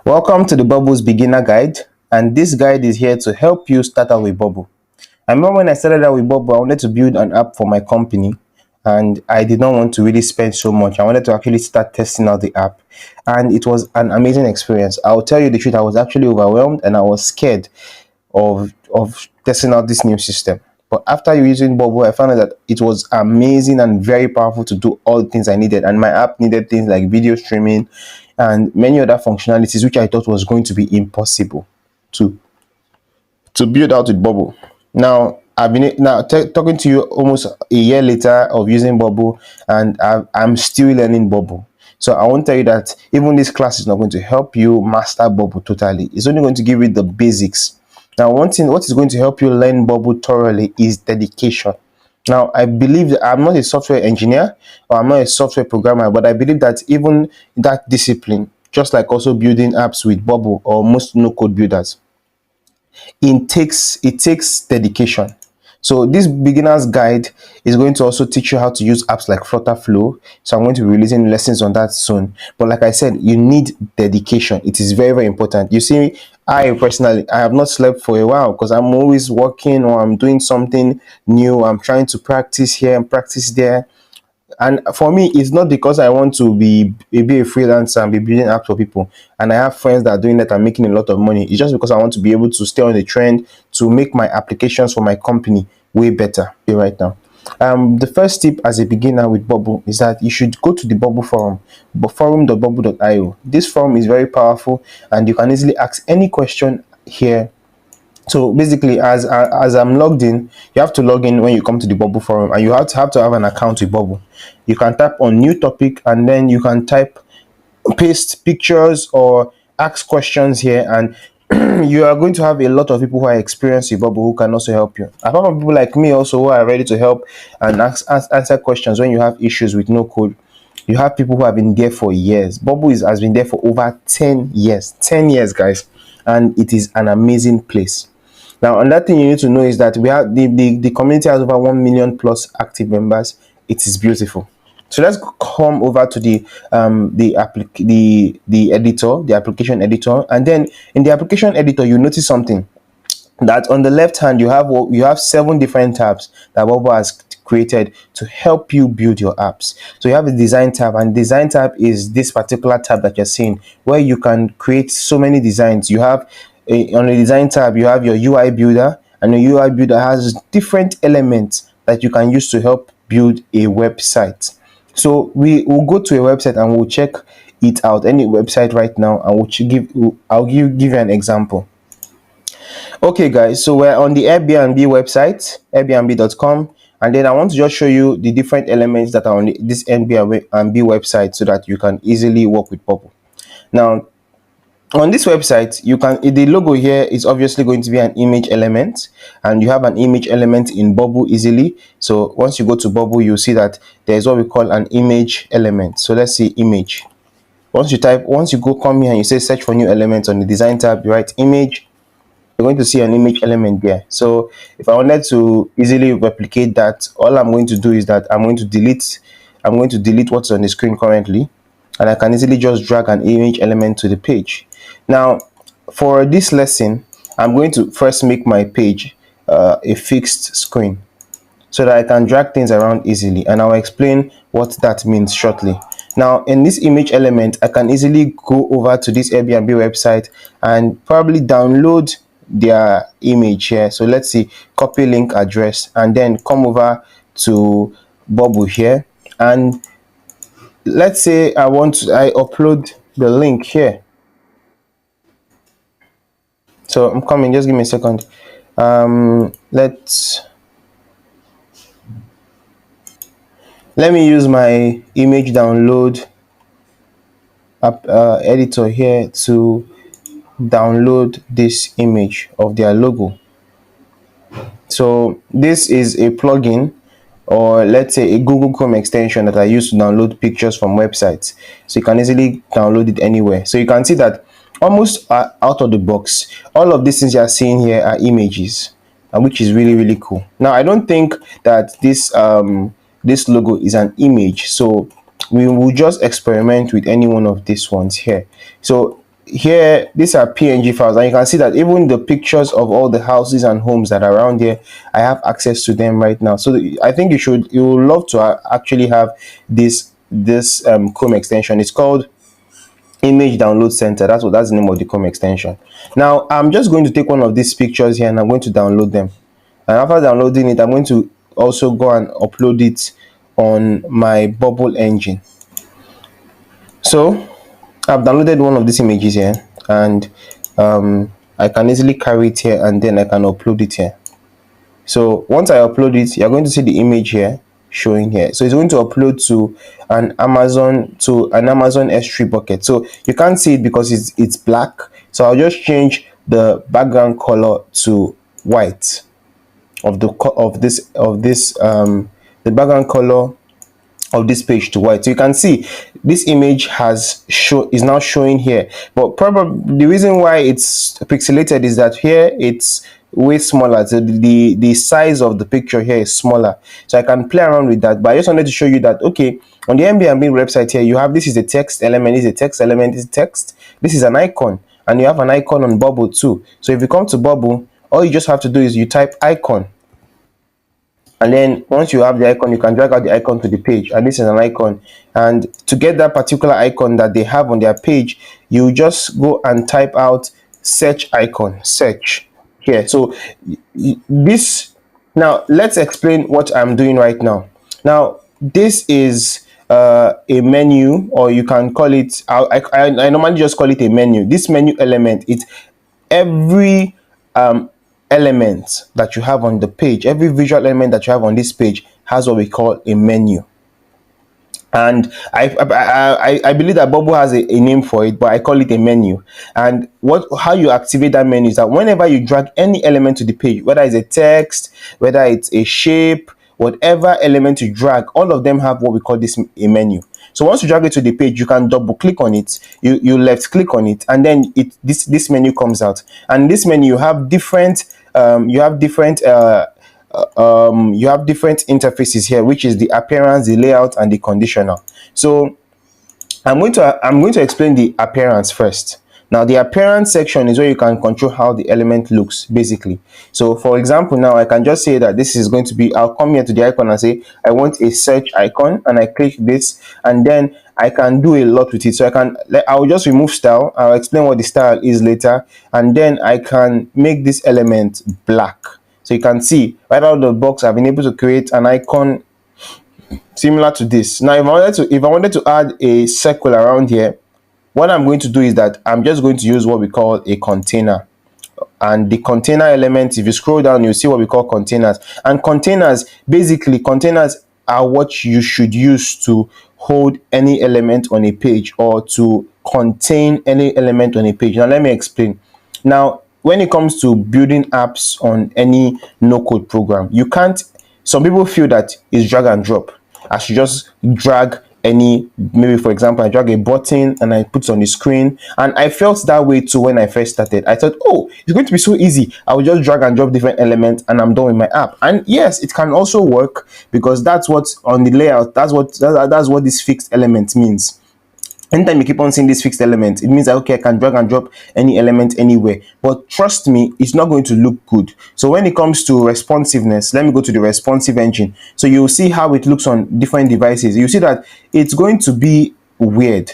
Welcome to the Bubbles Beginner Guide, and this guide is here to help you start out with Bubble. I remember when I started out with Bubble, I wanted to build an app for my company, and I did not want to really spend so much. I wanted to actually start testing out the app, and it was an amazing experience. I'll tell you the truth, I was actually overwhelmed and I was scared of testing out this new system. But after using Bubble, I found out that it was amazing and very powerful to do all the things I needed. And my app needed things like video streaming and many other functionalities, which I thought was going to be impossible to build out with Bubble. Now I've been talking to you almost a year later of using Bubble, and I'm still learning Bubble. So I won't tell you that even this class is not going to help you master Bubble totally. It's only going to give you the basics. Now, one thing what is going to help you learn Bubble thoroughly is dedication. Now, I believe that I'm not a software engineer or I'm not a software programmer, but I believe that even that discipline, just like also building apps with Bubble or most no-code builders, it takes dedication. So this beginner's guide is going to also teach you how to use apps like FlutterFlow. So I'm going to be releasing lessons on that soon. But like I said, you need dedication. It is very, very important. You see, I personally, I have not slept for a while because I'm always working or I'm doing something new. I'm trying to practice here and practice there. And for me, it's not because I want to be a freelancer and be building apps for people. And I have friends that are doing that and making a lot of money. It's just because I want to be able to stay on the trend to make my applications for my company way better right now. The first tip as a beginner with Bubble is that you should go to the Bubble forum, forum.bubble.io. This forum is very powerful and you can easily ask any question here. So basically, as I'm logged in, you have to log in when you come to the Bubble forum, and you have to have an account with Bubble. You can tap on new topic, and then you can paste pictures or ask questions here, and you are going to have a lot of people who are experienced with Bubble who can also help you. Apart from people like me also who are ready to help and answer questions when you have issues with no code. You have people who have been there for years. Bubble has been there for over 10 years. 10 years, guys. And it is an amazing place. Now, another thing you need to know is that we have the community has over 1 million plus active members. It is beautiful. So let's come over to the editor, the application editor, and then in the application editor, you notice something that on the left hand you have 7 different tabs that Bubble has created to help you build your apps. So you have a design tab, and design tab is this particular tab that you're seeing where you can create so many designs. You have on the design tab you have your UI builder, and the UI builder has different elements that you can use to help build a website. So we will go to a website and we'll check it out, any website right now, and I'll give you an example. Okay guys, so we're on the Airbnb website, airbnb.com, and then I want to just show you the different elements that are on this Airbnb website so that you can easily work with Bubble. Now, on this website, the logo here is obviously going to be an image element, and you have an image element in Bubble easily. So once you go to Bubble, you'll see that there's what we call an image element. So let's see image. Once you come here and you say search for new elements on the design tab, you write image, you're going to see an image element there. So if I wanted to easily replicate that, all I'm going to do is that I'm going to delete what's on the screen currently, and I can easily just drag an image element to the page. Now, for this lesson, I'm going to first make my page a fixed screen so that I can drag things around easily, and I'll explain what that means shortly. Now, in this image element, I can easily go over to this Airbnb website and probably download their image here. So let's see, copy link address, and then come over to Bubble here, and let's say I upload the link here. So I'm coming, just give me a second. Let me use my image download editor here to download this image of their logo. So this is a plugin, or let's say a Google Chrome extension that I use to download pictures from websites. So you can easily download it anywhere. So you can see that almost out of the box, all of these things you are seeing here are images, which is really, really cool. Now, I don't think that this logo is an image, so we will just experiment with any one of these ones here. So here these are png files, and you can see that even the pictures of all the houses and homes that are around here, I have access to them right now. So I think you would love to actually have this Chrome extension. It's called Image Download Center. That's the name of the Chrome extension. Now I'm just going to take one of these pictures here and I'm going to download them, and after downloading it, I'm going to also go and upload it on my Bubble engine. So I've downloaded one of these images here, and I can easily carry it here and then I can upload it here. So once I upload it, you're going to see the image here showing here. So it's going to upload to an Amazon S3 bucket. So you can't see it because it's black. So I'll just change the background color to white of the background color of this page to white. So you can see this image is now showing here, but probably the reason why it's pixelated is that here it's way smaller. So the size of the picture here is smaller, so I can play around with that. But I just wanted to show you that, okay, on the Airbnb website here, you have, this is a text element, this is a text element, this is text, this is an icon, and you have an icon on Bubble too. So if you come to Bubble, all you just have to do is you type icon, and then once you have the icon, you can drag out the icon to the page, and this is an icon. And to get that particular icon that they have on their page, you just go and type out search icon, search here. So this, now let's explain what I'm doing right now. Now this is a menu, or you can call it, I normally just call it a menu. This menu element, it's every element that you have on the page, every visual element that you have on this page has what we call a menu. And I believe that Bubble has a name for it, but I call it a menu. And how you activate that menu is that whenever you drag any element to the page, whether it's a text, whether it's a shape, whatever element you drag, all of them have what we call a menu. So once you drag it to the page, you can double click on it, you left click on it, and then this menu comes out. And this menu, you have different interfaces here, which is the appearance, the layout, and the conditional. So I'm going to explain the appearance first. Now the appearance section is where you can control how the element looks, basically. So for example, now I can just say that this is going to be, I'll come here to the icon and say I want a search icon, and I click this, and then I can do a lot with it. So I'll just remove style. I'll explain what the style is later, and then I can make this element black. So you can see right out of the box, I've been able to create an icon similar to this. Now if I wanted to add a circle around here, what I'm going to do is that I'm just going to use what we call a container. And the container element, if you scroll down, you'll see what we call containers. And containers are what you should use to hold any element on a page, or to contain any element on a page. Now let me explain. Now when it comes to building apps on any no-code program, you can't, some people feel that it's drag and drop. I should just drag maybe for example, I drag a button and I put it on the screen. And I felt that way too when I first started. I thought, oh, it's going to be so easy, I will just drag and drop different elements and I'm done with my app. And yes, it can also work, because that's what's on the layout, that's what this fixed element means. Anytime you keep on seeing this fixed element, it means that, okay, I can drag and drop any element anywhere. But trust me, it's not going to look good. So when it comes to responsiveness, let me go to the responsive engine. So you'll see how it looks on different devices. You see that it's going to be weird.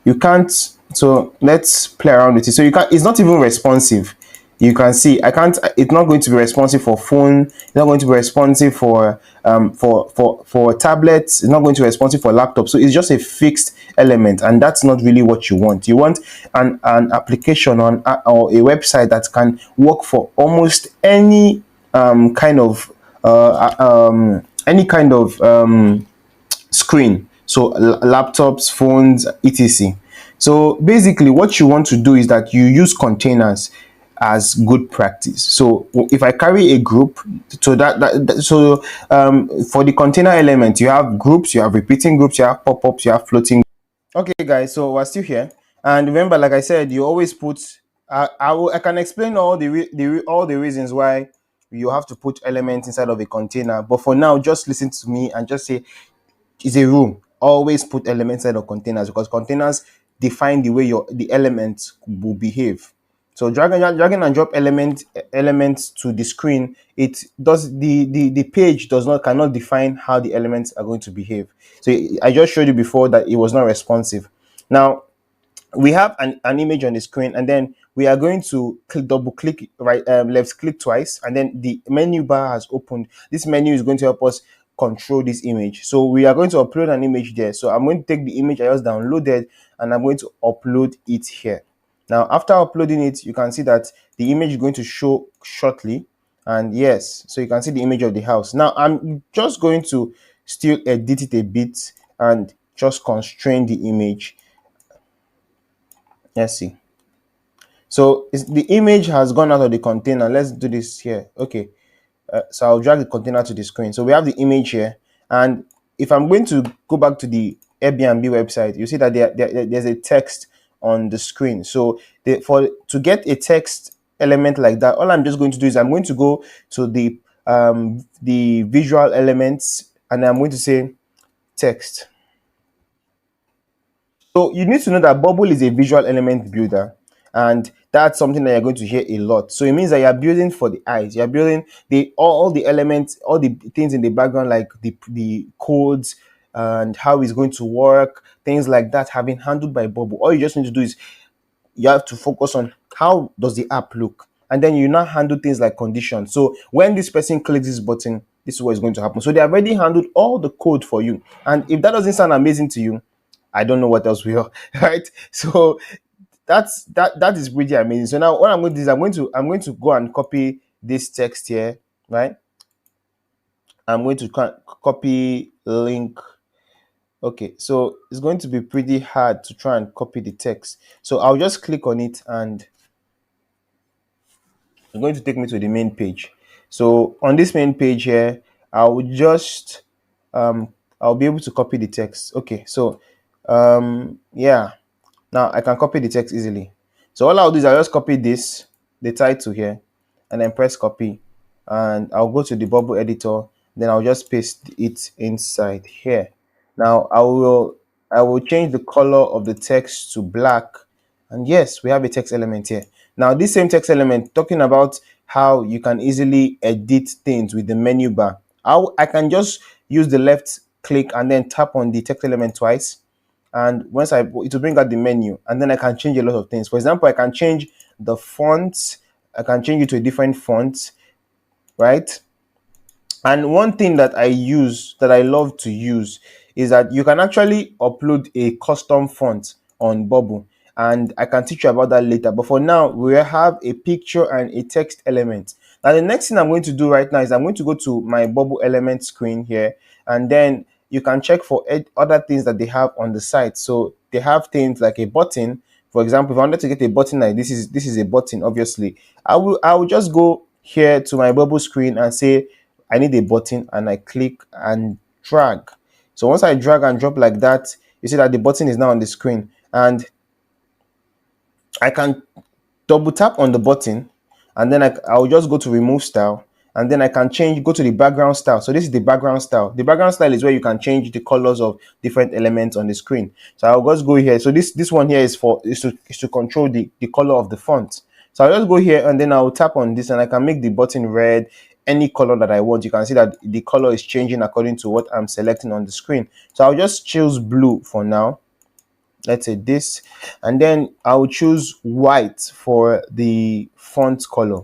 You can't, so let's play around with it. So it's not even responsive. You can see it's not going to be responsive for phone, it's not going to be responsive for tablets, it's not going to be responsive for laptop. So it's just a fixed element, and that's not really what you want. You want an application or a website that can work for almost any kind of screen. So laptops, phones, etc. So basically what you want to do is that you use containers as good practice. So if I carry a group, so for the container element, you have groups, you have repeating groups, you have pop-ups, you have floating. Okay guys, so we're still here, and remember, like I said, you always put I can explain all the reasons why you have to put elements inside of a container, but for now, just listen to me and just say it's a rule. Always put elements inside of containers, because containers define the way the elements will behave. So dragging and drop elements to the screen, it does the page does not cannot define how the elements are going to behave. So I just showed you before that it was not responsive. Now we have an image on the screen, and then we are going to double click, right, left click twice, and then the menu bar has opened. This menu is going to help us control this image. So we are going to upload an image there. So I'm going to take the image I just downloaded, and I'm going to upload it here. Now after uploading it, you can see that the image is going to show shortly. And yes, so you can see the image of the house. Now I'm just going to still edit it a bit and just constrain the image. Let's see. So the image has gone out of the container. Let's do this here. Okay. So I'll drag the container to the screen. So we have the image here. And if I'm going to go back to the Airbnb website, you see that there's a text on the screen. So to get a text element like that, all I'm just going to do is I'm going to go to the visual elements, and I'm going to say text. So you need to know that Bubble is a visual element builder, and that's something that you're going to hear a lot. So it means that you're building for the eyes. You're building all the elements, all the things in the background, like the codes and how it's going to work, things like that have been handled by Bubble. All you just need to do is you have to focus on how does the app look, and then you now handle things like conditions. So when this person clicks this button, this is what is going to happen. So they have already handled all the code for you. And if that doesn't sound amazing to you, I don't know what else will, right? So that is pretty amazing. So now what I'm going to do is I'm going to go and copy this text here, right? I'm going to copy link. Okay, so it's going to be pretty hard to try and copy the text. So I'll just click on it, and it's going to take me to the main page. So on this main page here, I'll just I'll be able to copy the text. Okay, so yeah, now I can copy the text easily. So all I'll do is I'll just copy the title here, and then press copy, and I'll go to the bubble editor. Then I'll just paste it inside here. Now I will change the color of the text to black, and yes, we have a text element here. Now this same text element, talking about how you can easily edit things with the menu bar. I can just use the left click and then tap on the text element twice, and once it will bring out the menu, and then I can change a lot of things. For example, I can change the font. I can change it to a different font, right? And one thing that I love to use, is that you can actually upload a custom font on Bubble, and I can teach you about that later. But for now, we have a picture and a text element. Now the next thing I'm going to do right now is I'm going to go to my Bubble element screen here, and then you can check for other things that they have on the site. So they have things like a button. For example, if I wanted to get a button like this is a button, obviously. I will just go here to my Bubble screen and say I need a button, and I click and drag. So once I drag and drop like that, you see that the button is now on the screen, and I can double tap on the button, and then I'll just go to remove style, and then I can go to the background style. So this is the background style. The background style is where you can change the colors of different elements on the screen. So I'll just go here. So this one here is to control the color of the font. So I'll just go here, and then I'll tap on this, and I can make the button red, any color that I want. You can see that the color is changing according to what I'm selecting on the screen. So I'll just choose blue for now. Let's say this, and then I'll choose white for the font color.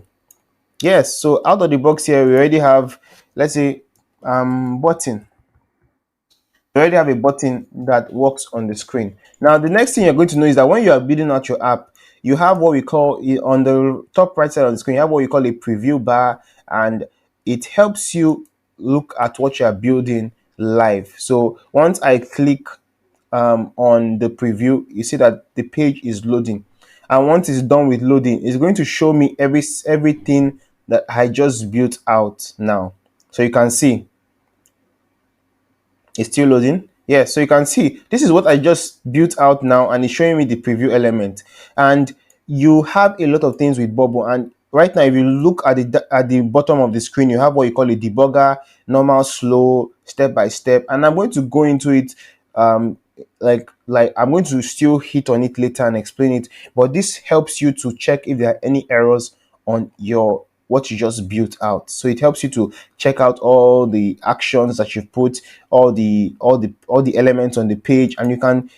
Yes, so out of the box here, we already have, let's say, button. We already have a button that works on the screen. Now the next thing you're going to know is that when you are building out your app, you have what we call, on the top right side of the screen, you have what we call a preview bar, and it helps you look at what you are building live. So once I click on the preview, you see that the page is loading, and once it's done with loading, it's going to show me everything that I just built out now. So you can see it's still loading. Yeah, so you can see this is what I just built out now, and it's showing me the preview element. And you have a lot of things with Bubble, and right now if you look at the bottom of the screen, you have what you call a debugger, normal, slow, step by step, and I'm going to go into it like I'm going to still hit on it later and explain it, but this helps you to check if there are any errors on your what you just built out. So it helps you to check out all the actions that you've put, all the elements on the page, and you can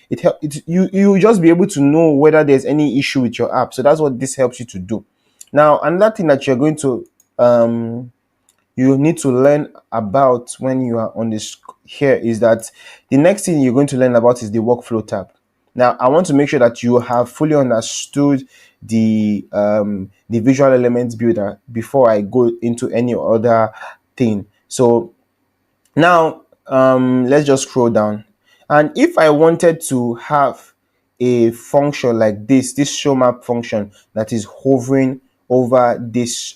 you just be able to know whether there's any issue with your app. So that's what this helps you to do. Now, another thing that you're going to you need to learn about when you are on this here is that the next thing you're going to learn about is the workflow tab. Now, I want to make sure that you have fully understood the visual elements builder before I go into any other thing. So now, let's just scroll down. And if I wanted to have a function like this show map function that is hovering over this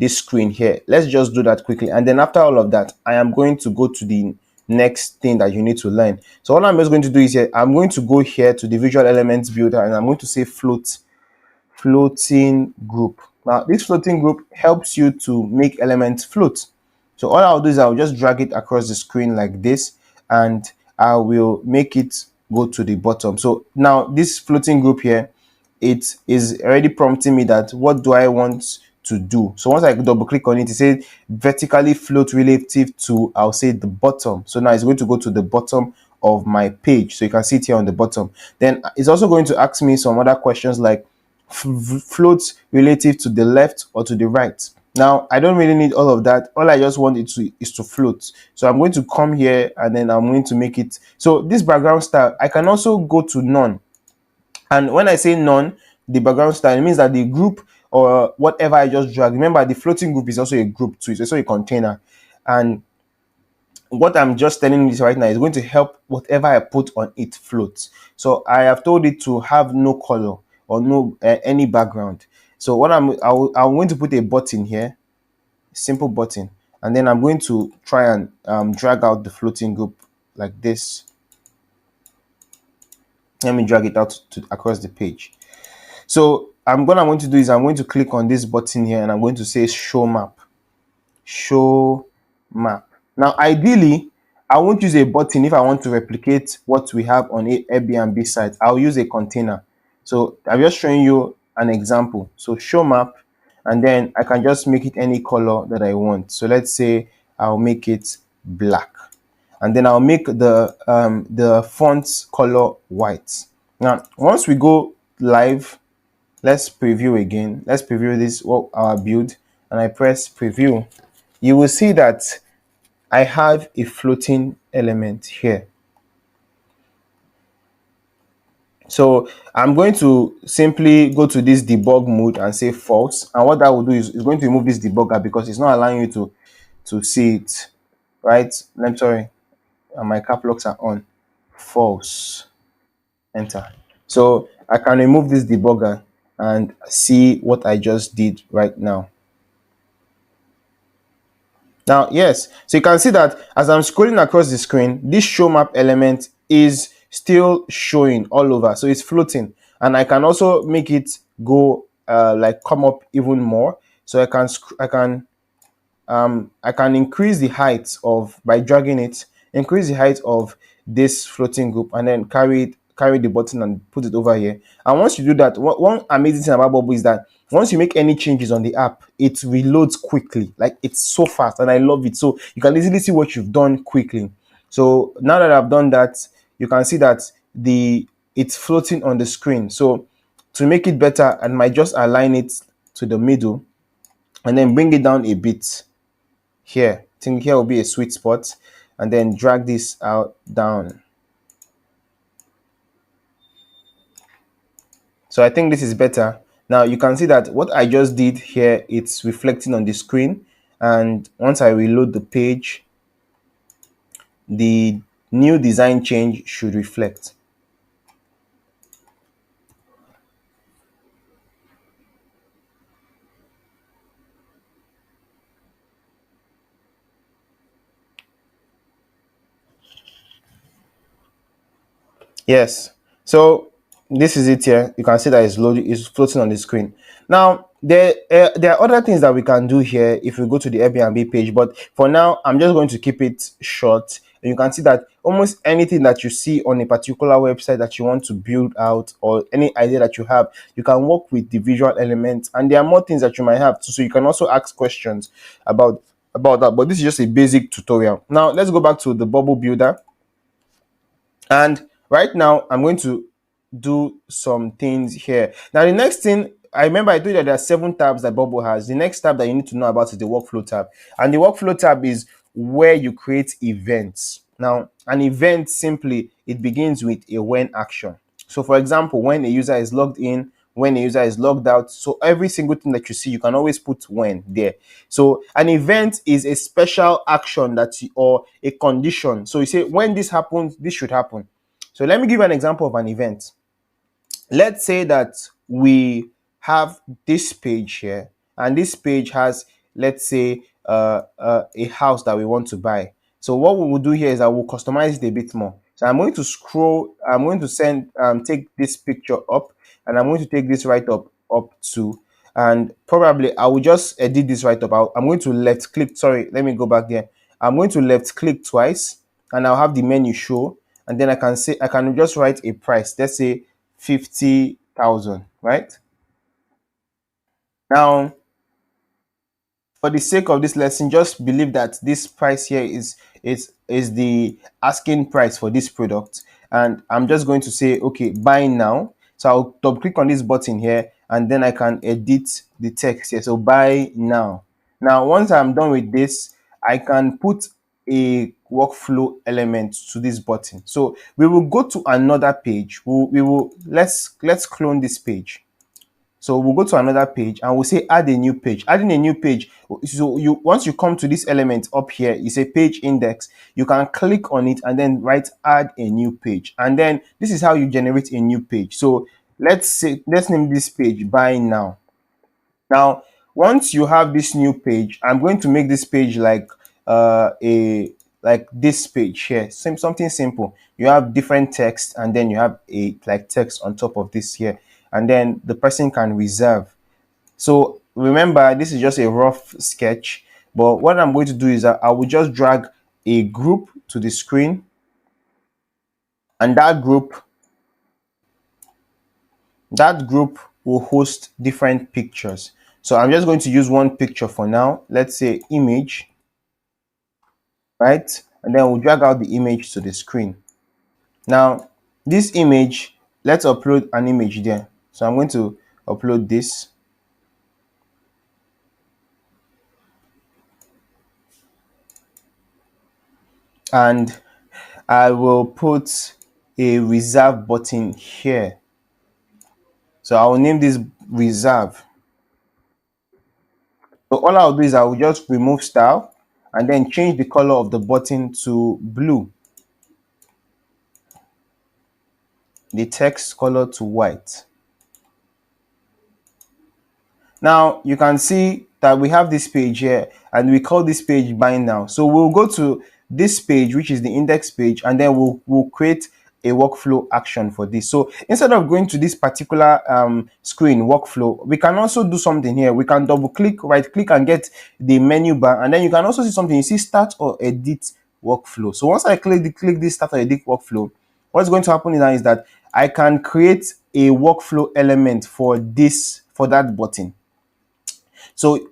screen here, let's just do that quickly. And then after all of that, I am going to go to the next thing that you need to learn. So what I'm just going to do is here, I'm going to go here to the visual elements builder, and I'm going to say floating group. Now, this floating group helps you to make elements float. So all I'll do is I'll just drag it across the screen like this, and I will make it go to the bottom. So now this floating group here, it is already prompting me that what do I want to do. So once I double click on it, it says vertically float relative to, I'll say, the bottom. So now it's going to go to the bottom of my page. So you can see it here on the bottom. Then it's also going to ask me some other questions like floats relative to the left or to the right. Now, I don't really need all of that. All I just want it to is to float. So I'm going to come here, and then I'm going to make it. So this background style, I can also go to none. And when I say none, the background style, it means that the group or whatever I just dragged. Remember, the floating group is also a group too. It's also a container. And what I'm just telling you right now is going to help whatever I put on it float. So I have told it to have no color or no any background. So what I'm going to put a button here, simple button, and then I'm going to try and drag out the floating group like this. Let me drag it out across the page. So I'm going to do is I'm going to click on this button here, and I'm going to say show map. Show map. Now, ideally, I won't use a button if I want to replicate what we have on a Airbnb site. I'll use a container. So I'm just showing you an example. So show map, and then I can just make it any color that I want. So let's say I'll make it black, and then I'll make the font color white. Now, once we go live, let's preview again. Let's preview this our build, and I press preview. You will see that I have a floating element here. So I'm going to simply go to this debug mode and say false. And what that will do is it's going to remove this debugger because it's not allowing you to see it. Right? I'm sorry. And my cap locks are on. False. Enter. So I can remove this debugger and see what I just did right now. Now, yes, so you can see that as I'm scrolling across the screen, this show map element is still showing all over. So it's floating, and I can also make it go like come up even more. So I can increase the height of, by dragging it, increase the height of this floating group, and then carry the button and put it over here. And once you do that, one amazing thing about Bubble is that once you make any changes on the app, it reloads quickly. Like, it's so fast, and I love it. So you can easily see what you've done quickly. So now that I've done that, you can see that it's floating on the screen. So to make it better, I might just align it to the middle and then bring it down a bit. Here, I think here will be a sweet spot, and then drag this out down. So I think this is better. Now you can see that what I just did here, it's reflecting on the screen, and once I reload the page, the new design change should reflect. Yes, so this is it here. You can see that it's floating on the screen. Now there are other things that we can do here if we go to the Airbnb page, but for now I'm just going to keep it short. and you can see that almost anything that you see on a particular website that you want to build out, or any idea that you have, you can work with the visual elements, and there are more things that you might have too, so you can also ask questions about that. But this is just a basic tutorial. Now let's go back to the bubble builder, and right now I'm going to do some things here. Now the next thing, I remember I told you that there are 7 tabs that bubble has. The next tab that you need to know about is the workflow tab, and the workflow tab is where you create events. Now an event, simply, it begins with a when action. So for example, when a user is logged in, when a user is logged out, so every single thing that you see, you can always put when there. So an event is a special action or a condition. So you say when this happens, this should happen. So let me give you an example of an event. Let's say that we have this page here, and this page has, let's say, a house that we want to buy. So what we will do here is I will customize it a bit more. So I'm going to scroll, I'm going to take this picture up, and I'm going to take this right up to, and probably I will just edit this right up. I'm going to left click, sorry, let me go back there. I'm going to left click twice, and I'll have the menu show, and then I can just write a price. Let's say 50,000, right? Now, for the sake of this lesson, just believe that this price here is the asking price for this product, and I'm just going to say, okay, buy now. So I'll double click on this button here, and then I can edit the text here. So buy now. Now once I'm done with this, I can put a workflow element to this button. So we will go to another page. Let's clone this page. So we'll go to another page, and we'll say add a new page. Adding a new page. So once you come to this element up here, it's a page index. You can click on it and then write add a new page. And then this is how you generate a new page. So let's name this page buy now. Now, once you have this new page, I'm going to make this page like this page here. Something simple. You have different text, and then you have a text on top of this here, and then the person can reserve. So remember, this is just a rough sketch, but what I'm going to do is that I will just drag a group to the screen, and that group will host different pictures. So I'm just going to use one picture for now. Let's say image, right? And then we'll drag out the image to the screen. Now, this image, let's upload an image there. So I'm going to upload this. And I will put a reserve button here. So I will name this reserve. So all I'll do is I will just remove style and then change the color of the button to blue, the text color to white. Now you can see that we have this page here, and we call this page buy now. So we'll go to this page, which is the index page, and then we'll create a workflow action for this. So instead of going to this particular screen workflow, we can also do something here. We can double click, right click, and get the menu bar, and then you can also see something. You see start or edit workflow. So once I click this start or edit workflow, what's going to happen now is that I can create a workflow element for that button. So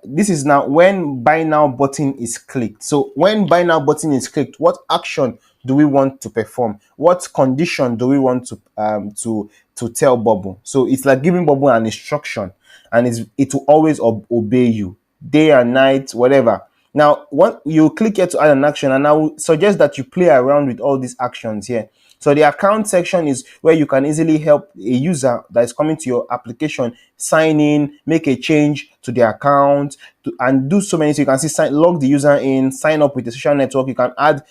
this is now when buy now button is clicked. So when buy now button is clicked, what action do we want to perform? What condition do we want to tell Bubble? So it's like giving Bubble an instruction, and it will always obey you, day and night, whatever. Now, what you click here to add an action, and I will suggest that you play around with all these actions here. So the account section is where you can easily help a user that is coming to your application sign in, make a change to their account, and do so many. So you can see log the user in, sign up with a social network. You can add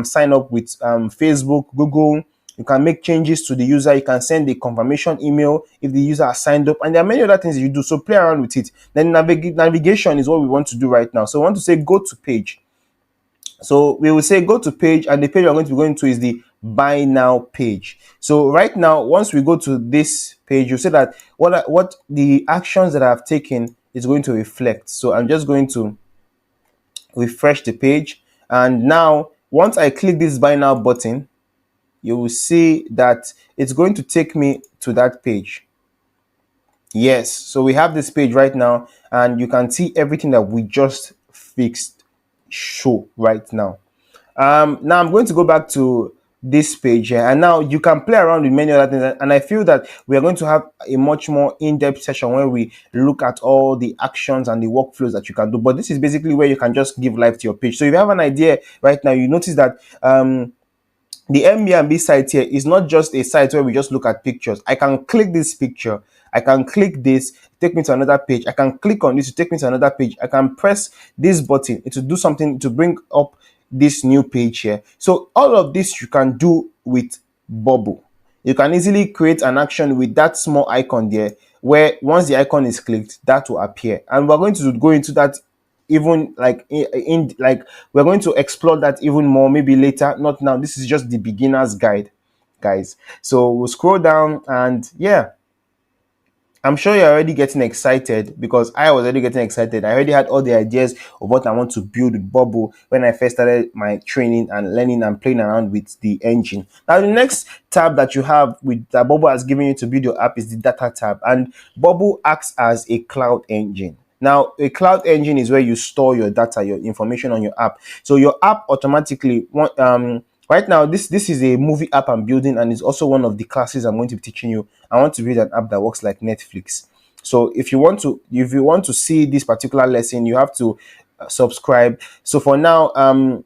sign up with Facebook, Google. You can make changes to the user. You can send a confirmation email if the user has signed up, and there are many other things you do. So play around with it. Then navigation is what we want to do right now. So we want to say go to page. So we will say go to page, and the page we're going to be going to is the buy now page. So right now, once we go to this page, you see that what the actions that I've taken is going to reflect. So I'm just going to refresh the page, and now Once I click this buy now button, you will see that it's going to take me to that page. Yes, so we have this page right now, and you can see everything that we just fixed show right now. Now I'm going to go back to this page here, and now you can play around with many other things. And I feel that we are going to have a much more in-depth session where we look at all the actions and the workflows that you can do. But this is basically where you can just give life to your page. So if you have an idea right now, you notice that the Airbnb site here is not just a site where we just look at pictures. I can click this picture, I can click this, take me to another page. I can click on this to take me to another page. I can press this button to do something to bring up this new page here. So all of this you can do with Bubble. You can easily create an action with that small icon there, where once the icon is clicked, that will appear. And we're going to go into that even like like we're going to explore that even more maybe later, not now. This is just the beginner's guide, guys. So we'll scroll down, and yeah, I'm sure you're already getting excited, because I was already getting excited. I already had all the ideas of what I want to build with Bubble when I first started my training and learning and playing around with the engine. Now, the next tab that you have with that Bubble has given you to build your app is the data tab, and Bubble acts as a cloud engine. Now, a cloud engine is where you store your data, your information on your app. So your app automatically right now, this is a movie app I'm building, and it's also one of the classes I'm going to be teaching you. I want to build an app that works like Netflix. So if you want to see this particular lesson, you have to subscribe. So for now,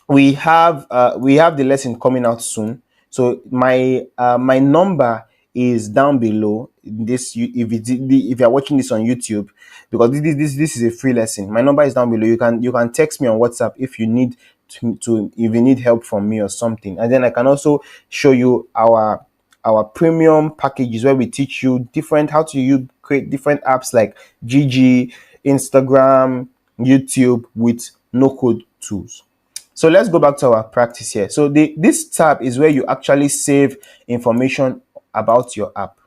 we have the lesson coming out soon. So my number is down below. This if you're watching this on YouTube, because this is a free lesson. My number is down below. You can text me on WhatsApp if you need if you need help from me or something. And then I can also show you our premium packages where we teach you how to create different apps like GG, Instagram, YouTube with no code tools. So let's go back to our practice here. So this tab is where you actually save information about your app.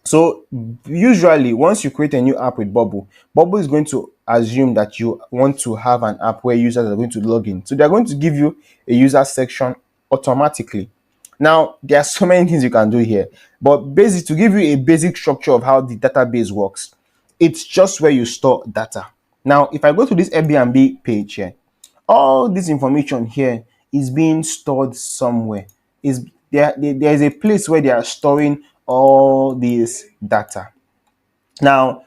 So usually once you create a new app with Bubble, Bubble is going to assume that you want to have an app where users are going to log in. So they're going to give you a user section automatically. Now, there are so many things you can do here, but basically to give you a basic structure of how the database works, it's just where you store data. Now, if I go to this Airbnb page here, all this information here is being stored somewhere. There is a place where they are storing all this data. Now,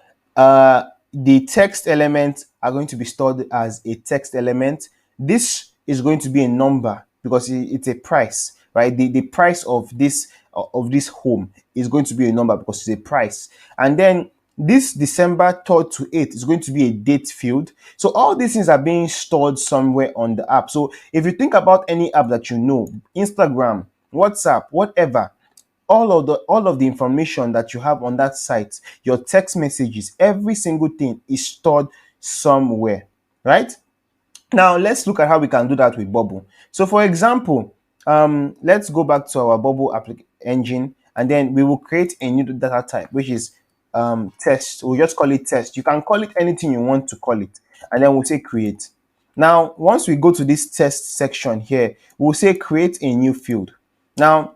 the text elements are going to be stored as a text element. This is going to be a number because it's a price, right? The price of this home is going to be a number because it's a price. And then this December 3rd to 8th is going to be a date field. So all these things are being stored somewhere on the app. So if you think about any app that you know, Instagram, WhatsApp, whatever, all of the information that you have on that site, your text messages, every single thing is stored somewhere, right? Now let's look at how we can do that with Bubble. So for example, let's go back to our Bubble engine, and then we will create a new data type, which is test. We'll just call it test. You can call it anything you want to call it, and then we'll say create. Now, once we go to this test section here, we'll say create a new field. Now,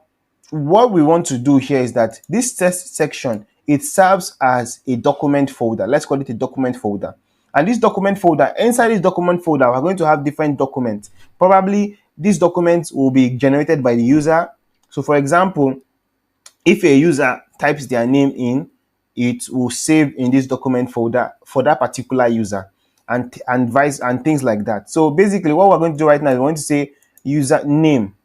what we want to do here is that this test section, it serves as a document folder. Let's call it a document folder. And this document folder, inside this document folder, we're going to have different documents. Probably these documents will be generated by the user. So for example, if a user types their name in, it will save in this document folder for that particular user, and things like that. So basically what we're going to do right now is we're going to say user name.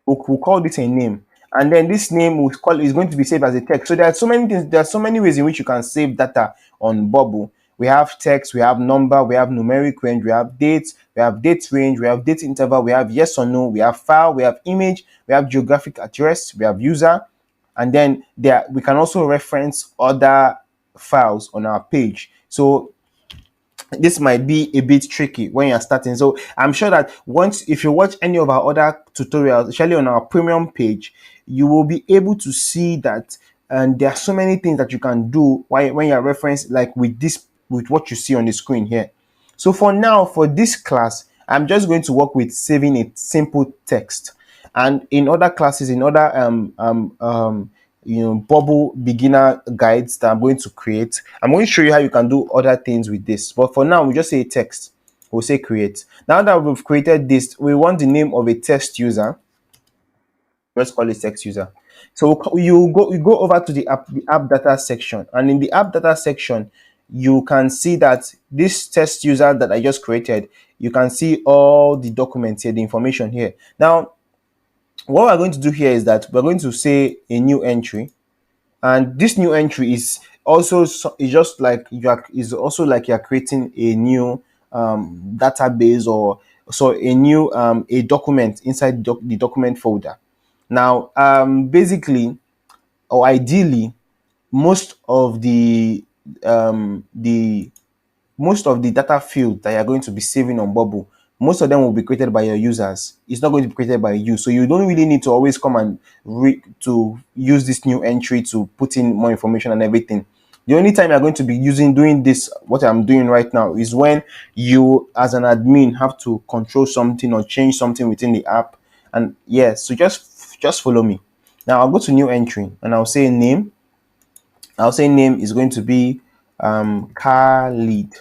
We'll call this a name, and then this name is going to be saved as a text. So there are so many things, there are so many ways in which you can save data on Bubble. We have text, we have number, we have numeric range, we have dates, we have date range, we have date interval, we have yes or no, we have file, we have image, we have geographic address, we have user, and then we can also reference other files on our page. So this might be a bit tricky when you're starting. So I'm sure that if you watch any of our other tutorials, especially on our premium page, you will be able to see that, and there are so many things that you can do when you're referenced, like with what you see on the screen here. So for now, for this class, I'm just going to work with saving a simple text. And in other classes, in other bubble beginner guides that I'm going to create, I'm going to show you how you can do other things with this. But for now, we just say text. We'll say create. Now that we've created this, we want the name of a test user. Let's call it text user. So you go over to the app data section, and in the app data section, you can see that this test user that I just created, you can see all the documents here, the information here. Now, what we're going to do here is that we're going to say a new entry, and this new entry is also is just like you're creating a new database, or so a new a document inside the document folder. Now, basically, or ideally, most of the most of the data field that you're going to be saving on Bubble, most of them will be created by your users. It's not going to be created by you. So you don't really need to always come and to use this new entry to put in more information and everything. The only time you're going to be doing this, what I'm doing right now, is when you, as an admin, have to control something or change something within the app. And yes, so just follow me. Now I'll go to new entry and I'll say name. I'll say name is going to be car lead.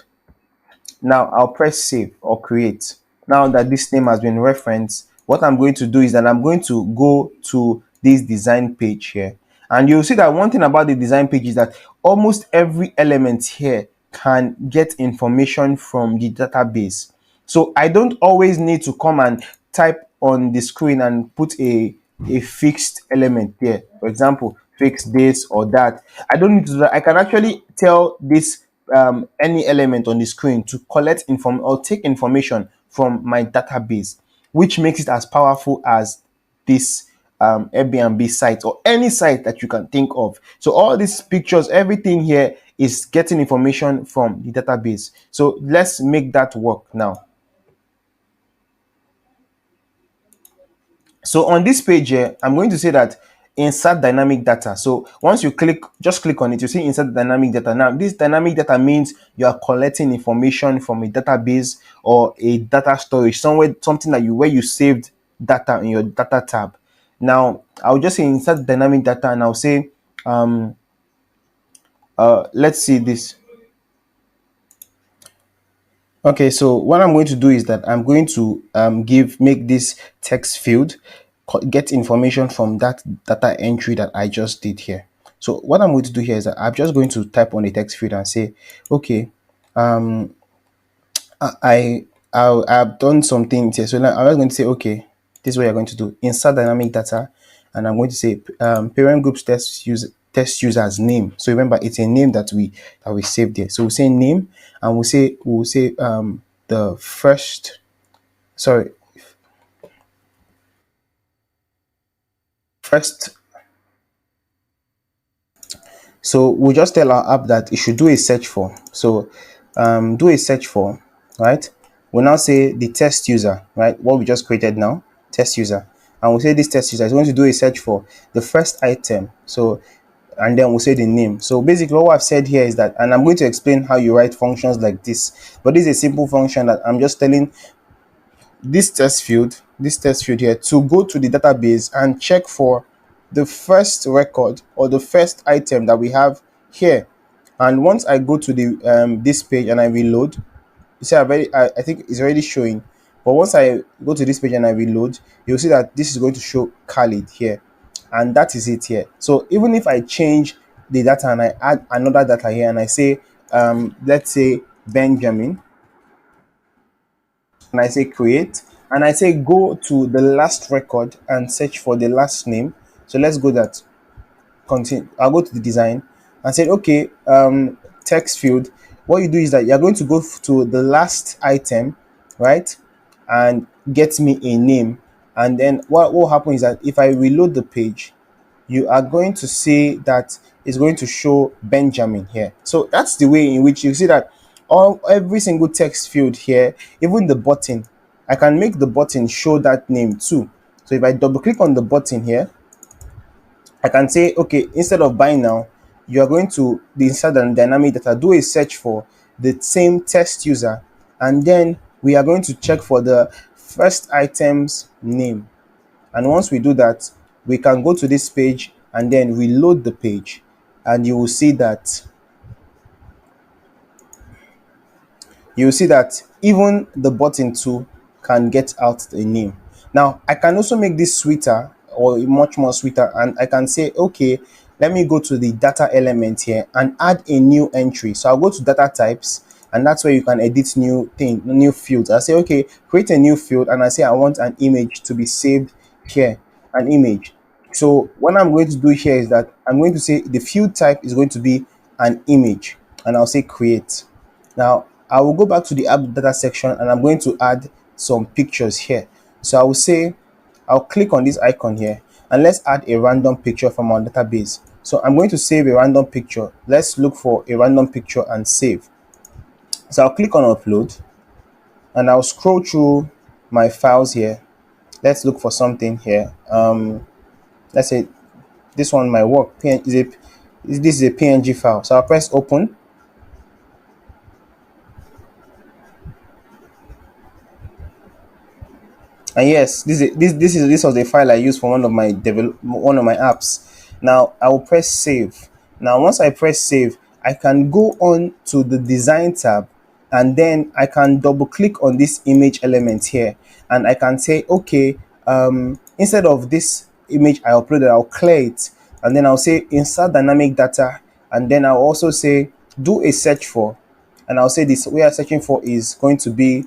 Now I'll press save or create. Now that this name has been referenced, what I'm going to do is that I'm going to go to this design page here. And you'll see that one thing about the design page is that almost every element here can get information from the database. So I don't always need to come and type on the screen and put a fixed element there. For example, fix this or that. I don't need to do that. I can actually tell this any element on the screen to collect or take information from my database, which makes it as powerful as this Airbnb site or any site that you can think of. So all these pictures, everything here is getting information from the database. So let's make that work now. So on this page here, I'm going to say that insert dynamic data. So once you just click on it, you see insert dynamic data. Now, this dynamic data means you are collecting information from a database or a data storage, somewhere, something that where you saved data in your data tab. Now, I'll just say insert dynamic data, and I'll say, let's see this. Okay, so what I'm going to do is that I'm going to make this text field get information from that data entry that I just did here. So what I'm going to do here is that I'm just going to type on the text field and say, okay, I I've done something here. So now I'm just going to say, okay, this is what you're going to do. Insert dynamic data, and I'm going to say parent groups test user's name. So remember, it's a name that we saved there. So we'll say name, and we'll say the first, sorry, first. So we'll just tell our app that it should do a search for. So do a search for, right? We'll now say the test user, right? What we just created now, test user. And we'll say this test user is going to do a search for the first item. So, and then we'll say the name. So basically what I've said here is that, and I'm going to explain how you write functions like this, but this is a simple function that I'm just telling this test field here to go to the database and check for the first record or the first item that we have here. And once I go to the this page and I reload, you see I think it's already showing, but once I go to this page and I reload, you'll see that this is going to show Khalid here, and that is it here. So even if I change the data and I add another data here and I say let's say Benjamin, and I say create, and I say go to the last record and search for the last name. So let's go that continue. I'll go to the design and say, okay, text field. What you do is that you're going to go to the last item, right, and get me a name. And then what will happen is that if I reload the page, you are going to see that it's going to show Benjamin here. So that's the way in which you see that every single text field here, even the button, I can make the button show that name too. So if I double click on the button here, I can say, okay, instead of buy now, you are going to the inside and dynamic data, do a search for the same test user, and then we are going to check for the first item's name. And once we do that, we can go to this page and then reload the page, and you will see that even the button too can get out the name. Now I can also make this sweeter, or much more sweeter, and I can say, okay, let me go to the data element here and add a new entry. So I'll go to data types, and that's where you can edit new fields. I say, okay, create a new field, and I say I want an image to be saved here, an image. So what I'm going to do here is that I'm going to say the field type is going to be an image, and I'll say create. Now, I will go back to the app data section, and I'm going to add some pictures here. So I will say, I'll click on this icon here, and let's add a random picture from our database. So I'm going to save a random picture. Let's look for a random picture and save. So I'll click on upload, and I'll scroll through my files here. Let's look for something here. Let's say this one might work. This is a PNG file. So I'll press open. And yes, this was a file I used for one of my apps. Now I will press save. Now once I press save, I can go on to the design tab, and then I can double click on this image element here, and I can say, okay, instead of this image I uploaded, I'll clear it, and then I'll say insert dynamic data, and then I'll also say do a search for, and I'll say this we are searching for is going to be,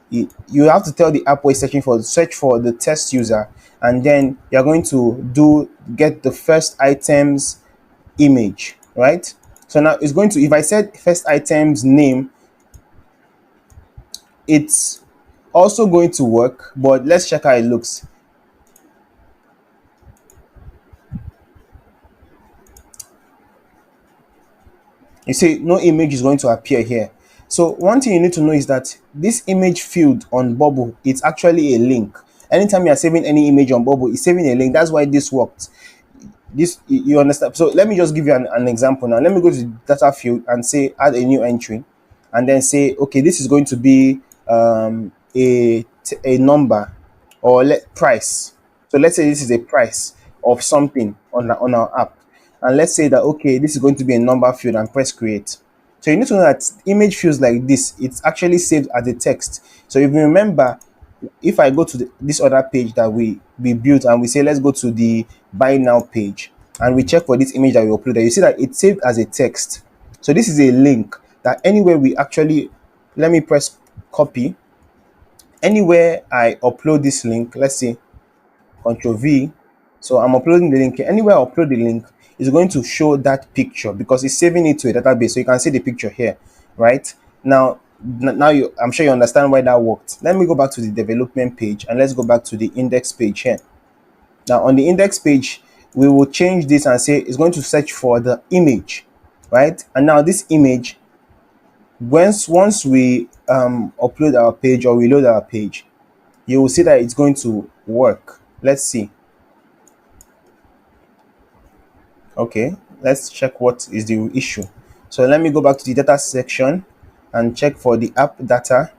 you have to tell the app what you're searching for, search for the test user, and then you're going to get the first item's image, right? So now it's going to, if I said first item's name, it's also going to work, but let's check how it looks. You see no image is going to appear here. So one thing you need to know is that this image field on Bubble, it's actually a link. Anytime you are saving any image on Bubble, it's saving a link. That's why this worked. This, you understand? So let me just give you an example now. Let me go to the data field and say add a new entry, and then say, okay, this is going to be a number, or price. So let's say this is a price of something on our app, and let's say that, okay, this is going to be a number field, and press create. So you need to know that image fields like this, it's actually saved as a text. So if you remember, if I go to this other page that we built, and we say let's go to the buy now page, and we check for this image that we uploaded, you see that it's saved as a text. So this is a link that anywhere we actually, let me press copy, anywhere I upload this link, let's say Control V. So I'm uploading the link here. Anywhere I upload the link, is going to show that picture because it's saving it to a database. So you can see the picture here, right? Now I'm sure you understand why that worked. Let me go back to the development page, and let's go back to the index page here. Now on the index page, we will change this and say it's going to search for the image, right? And now this image, once we upload our page or reload our page, you will see that it's going to work. Let's see. Okay, let's check what is the issue. So let me go back to the data section and check for the app data.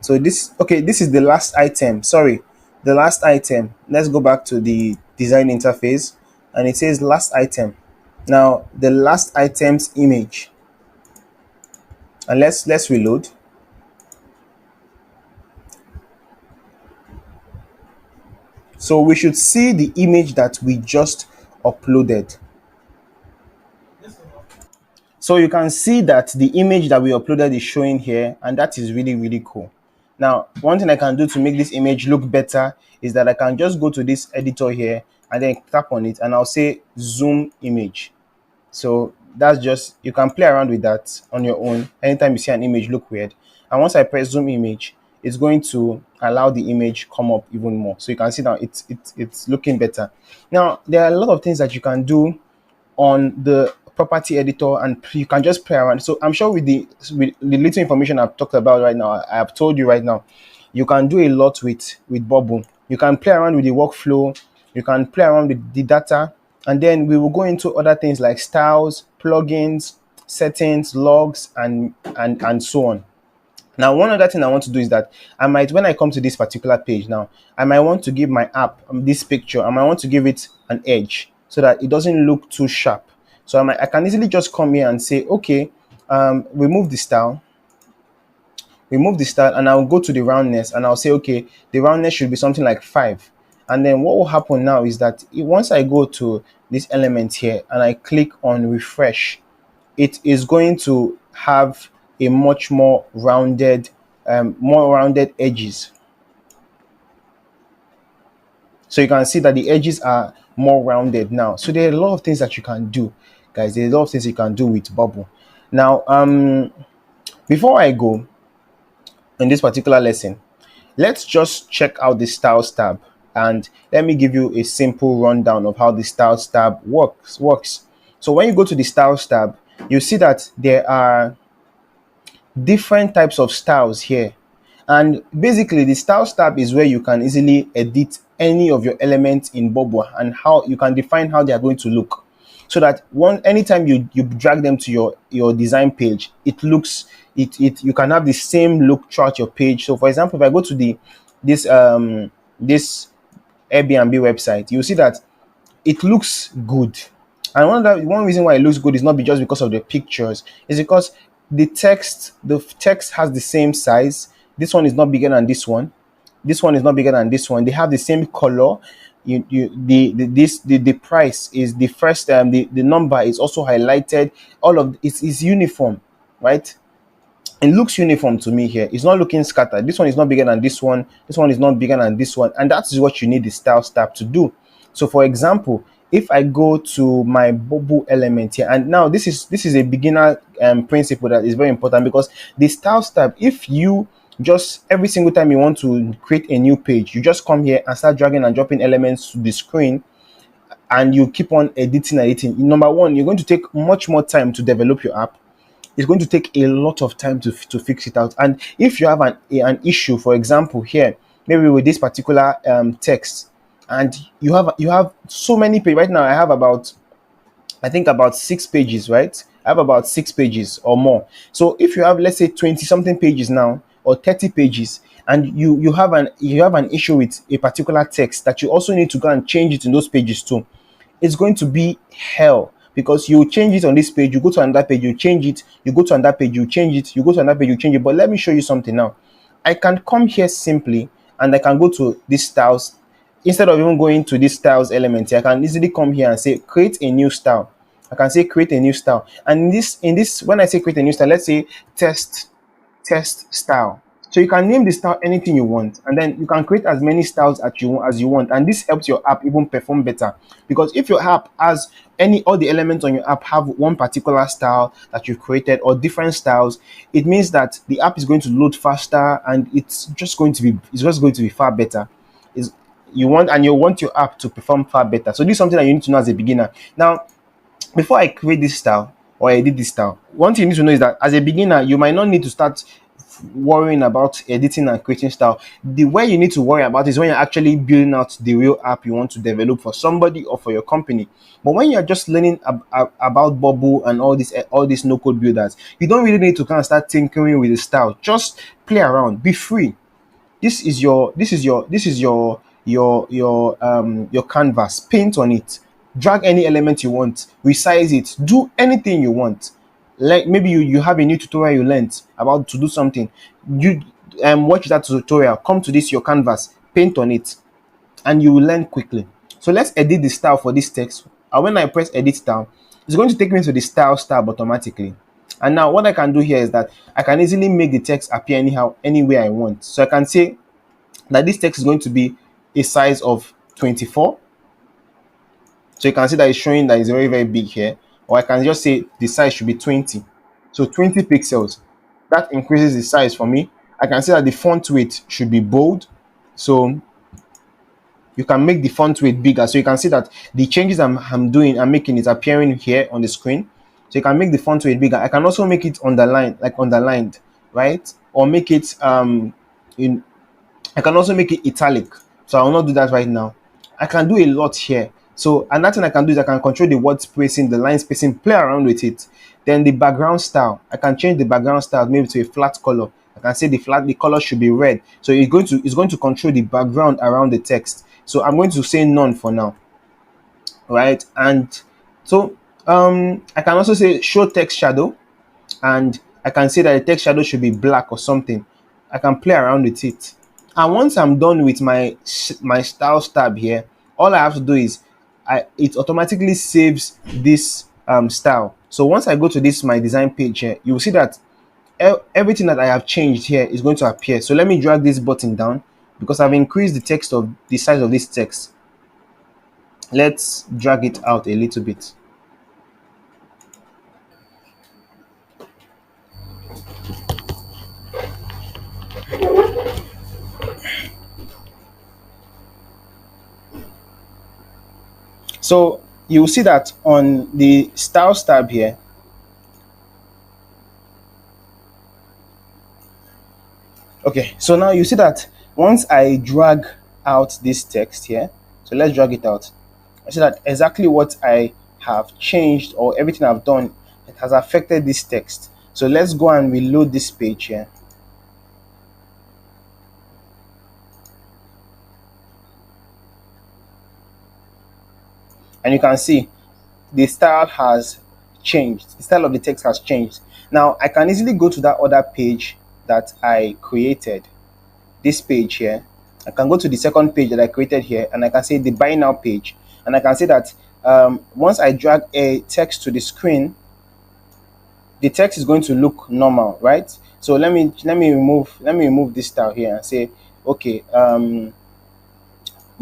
So this is the last item. Sorry, the last item. Let's go back to the design interface, and it says last item. Now the last item's image, and let's reload. So we should see the image that we just uploaded. So you can see that the image that we uploaded is showing here, and that is really, really cool. Now, one thing I can do to make this image look better is that I can just go to this editor here and then tap on it, and I'll say zoom image. So that's just, you can play around with that on your own anytime you see an image look weird. And once I press zoom image, it's going to allow the image come up even more. So you can see now it's looking better. Now, there are a lot of things that you can do on the property editor, and you can just play around. So I'm sure with the little information I've talked about right now, I have told you right now, you can do a lot with Bubble. You can play around with the workflow, you can play around with the data, and then we will go into other things like styles, plugins, settings, logs, and so on. Now, one other thing I want to do is that I might, when I come to this particular page now, I might want to give my app this picture. I might want to give it an edge so that it doesn't look too sharp. So I can easily just come here and say, okay, remove the style, and I'll go to the roundness and I'll say, okay, the roundness should be something like 5. And then what will happen now is that once I go to this element here and I click on refresh, it is going to have a much more rounded edges. So you can see that the edges are more rounded now. So there are a lot of things that you can do, guys. There are a lot of things you can do with Bubble. Now, before I go in this particular lesson, let's just check out the styles tab, and let me give you a simple rundown of how the styles tab works. So when you go to the styles tab, you see that there are different types of styles here, and basically the styles tab is where you can easily edit any of your elements in Bubble and how you can define how they are going to look, so that anytime you drag them to your design page, it looks it you can have the same look throughout your page. So for example, if I go to this Airbnb website, you see that it looks good. And one reason why it looks good is not just because of the pictures, it's because the text has the same size. This one is not bigger than this one. This one is not bigger than this one. They have the same color. The price is the first the number is also highlighted. All of it is uniform, right? It looks uniform to me here. It's not looking scattered. This one is not bigger than this one. This one is not bigger than this one. And that is what you need the style tab to do. So for example, if I go to my Bubble element here, and now this is a beginner principle that is very important, because the style tab, if you just every single time you want to create a new page, you just come here and start dragging and dropping elements to the screen, and you keep on editing. Number one, you're going to take much more time to develop your app. It's going to take a lot of time to fix it out. And if you have an issue, for example, here, maybe with this particular text, and you have so many pages right now, I think about 6 pages, right? I have about 6 pages or more. So if you have, let's say, 20 something pages now, or 30 pages, and you have an issue with a particular text that you also need to go and change it in those pages too, it's going to be hell, because you change it on this page, you go to another page, you change it, you go to another page, you change it, you go to another page, you change it. But let me show you something now. I can come here simply, and I can go to this styles. Instead of even going to this styles element here, I can easily come here and say create a new style. I can say create a new style, and in this when I say create a new style, let's say test style. So you can name the style anything you want, and then you can create as many styles as you want, and this helps your app even perform better. Because if your app has all the elements on your app have one particular style that you've created, or different styles, it means that the app is going to load faster, and it's just going to be far better. Is you want your app to perform far better. So this is something that you need to know as a beginner. Now, before I create this style or edit this style, one thing you need to know is that as a beginner, you might not need to start worrying about editing and creating style. The way you need to worry about is when you're actually building out the real app you want to develop for somebody or for your company. But when you're just learning about Bubble and all these no code builders, you don't really need to kind of start tinkering with the style. Just play around, be free. This is your canvas. Paint on it, drag any element you want, resize it, do anything you want. Like maybe you have a new tutorial you learned about to do something, you watch that tutorial, come to this your canvas, paint on it, and you will learn quickly. So let's edit the style for this text, and when I press edit style, it's going to take me to the style tab automatically. And now what I can do here is that I can easily make the text appear anywhere I want. So I can say that this text is going to be a size of 24. So you can see that it's showing that it's very, very big here. Or I can just say the size should be 20. So 20 pixels. That increases the size for me. I can say that the font weight should be bold. So you can make the font weight bigger. So you can see that the changes I'm making is appearing here on the screen. So you can make the font weight bigger. I can also make it underlined, right? Or make it I can also make it italic. So I will not do that right now. I can do a lot here. So another thing I can do is I can control the word spacing, the line spacing, play around with it. Then the background style, I can change the background style maybe to a flat color. I can say the color should be red. So it's going to control the background around the text. So I'm going to say none for now, right? And so I can also say show text shadow, and I can say that the text shadow should be black or something. I can play around with it. And once I'm done with my styles tab here, all I have to do is it automatically saves this style. So once I go to this my design page here, you will see that everything that I have changed here is going to appear. So let me drag this button down because I've increased the size of this text. Let's drag it out a little bit. So you will see that on the styles tab here, okay, so now you see that once I drag out this text here, so let's drag it out. I see that exactly what I have changed or everything I've done, it has affected this text. So let's go and reload this page here. And you can see the style has changed. The style of the text has changed. Now I can easily go to that other page that I created, this page here. I can go to the second page that I created here, and I can say the buy now page, and I can say that once I drag a text to the screen, the text is going to look normal, right? So let me remove this style here and say, okay,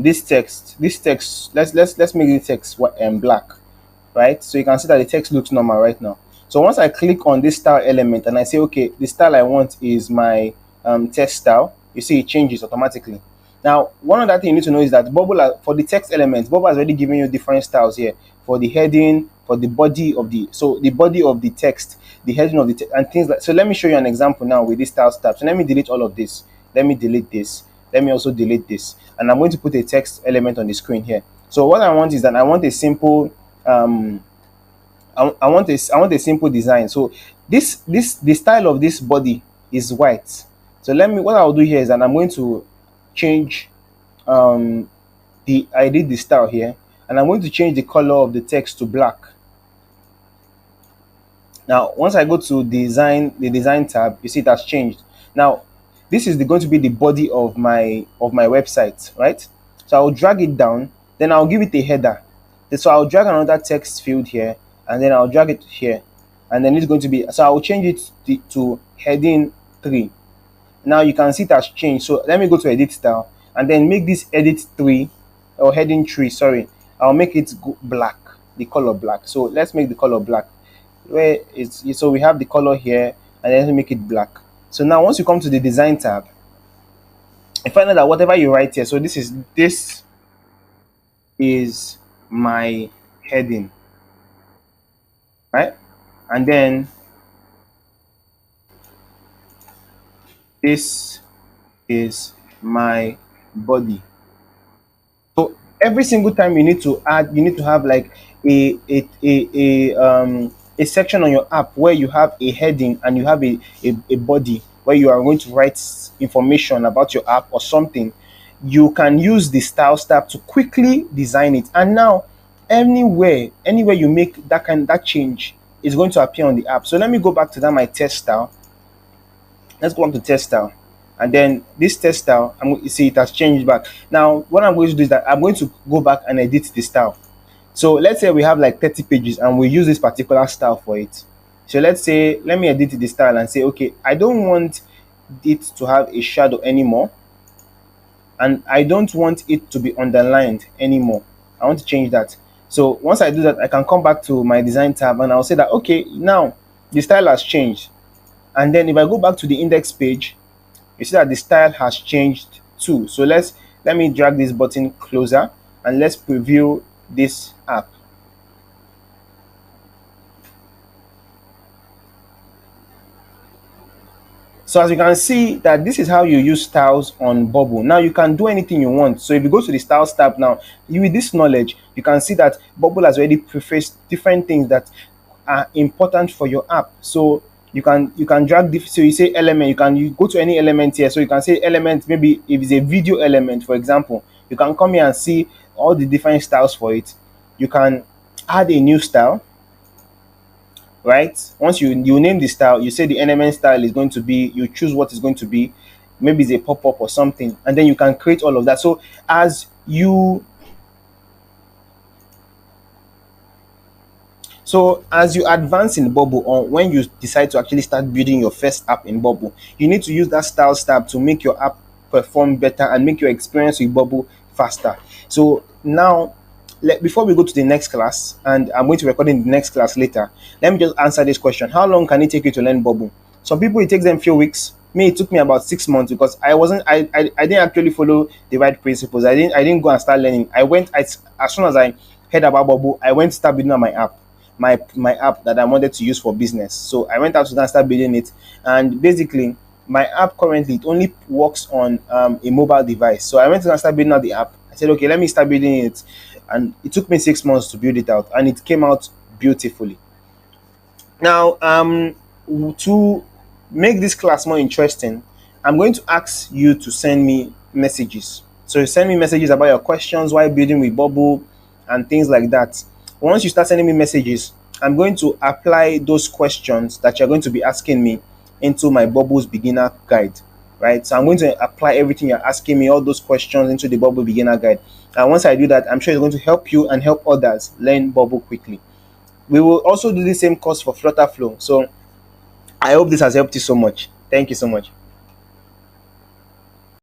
this text, let's make the text black, right? So you can see that the text looks normal right now. So once I click on this style element and I say, okay, the style I want is my text style, you see it changes automatically. Now, one other thing you need to know is that for the text elements, Bubble has already given you different styles here for the heading, for the body of the body of the text, the heading of the text, and things like. So let me show you an example now with this style tab. So let me delete all of this. Let me delete this. Let me also delete this, and I'm going to put a text element on the screen here. So what I want is that I want a simple I want a simple design. So the style of this body is white. So what I'll do here is that I'm going to change I did the style here, and I'm going to change the color of the text to black. Now once I go to the design tab, you see it has changed. Now this is going to be the body of my website, right? So I'll drag it down, then I'll give it a header. So I'll drag another text field here, and then I'll drag it here, and then it's going to be, so I'll change it to heading 3. Now you can see it has changed. So let me go to edit style and then make this edit 3 or heading 3, sorry. I'll make it black, the color black. So let's make the color black. So we have the color here, and then make it black. So now once you come to the design tab, you find out that whatever you write here, so this is my heading, right? And then this is my body. So every single time you need to have like a section on your app where you have a heading and you have a body where you are going to write information about your app or something. You can use the styles tab to quickly design it, and now anywhere you make that change is going to appear on the app. So let me go back to that my test style. Let's go on to test style, and then this test style, you see it has changed back. Now what I'm going to do is that I'm going to go back and edit the style. So let's say we have like 30 pages and we use this particular style for it. So let me edit the style and say, okay, I don't want it to have a shadow anymore, and I don't want it to be underlined anymore. I want to change that. So once I do that, I can come back to my design tab and I'll say that, okay, now the style has changed. And then if I go back to the index page, you see that the style has changed too. So let me drag this button closer and let's preview this app. So as you can see that this is how you use styles on Bubble. Now you can do anything you want. So if you go to the styles tab now, with this knowledge, you can see that Bubble has already prefaced different things that are important for your app. So You can drag so you say element, you go to any element here, so you can say element, maybe if it's a video element, for example, you can come here and see all the different styles for it. You can add a new style, right? Once you name the style, you say the element style is going to be, you choose what is going to be, maybe it's a pop-up or something, and then you can create all of that. So as you advance in Bubble, or when you decide to actually start building your first app in Bubble, you need to use that styles tab to make your app perform better and make your experience with Bubble faster. So now, before we go to the next class, and I'm going to record in the next class later, let me just answer this question: how long can it take you to learn Bubble? Some people it takes them few weeks. Me, it took me about 6 months, because I didn't actually follow the right principles. I didn't go and start learning. As soon as I heard about Bubble, I went to start building on my app, my app that I wanted to use for business. So I went out to start building it, and basically my app currently, it only works on a mobile device. So I went to start building out the app. I said, okay, let me start building it, and it took me 6 months to build it out, and it came out beautifully. Now, to make this class more interesting, I'm going to ask you to send me messages. So you send me messages about your questions while building with Bubble and things like that. Once you start sending me messages, I'm going to apply those questions that you're going to be asking me into my Bubble's beginner guide. Right? So I'm going to apply everything you're asking me, all those questions, into the Bubble beginner guide. And once I do that, I'm sure it's going to help you and help others learn Bubble quickly. We will also do the same course for FlutterFlow. So I hope this has helped you so much. Thank you so much.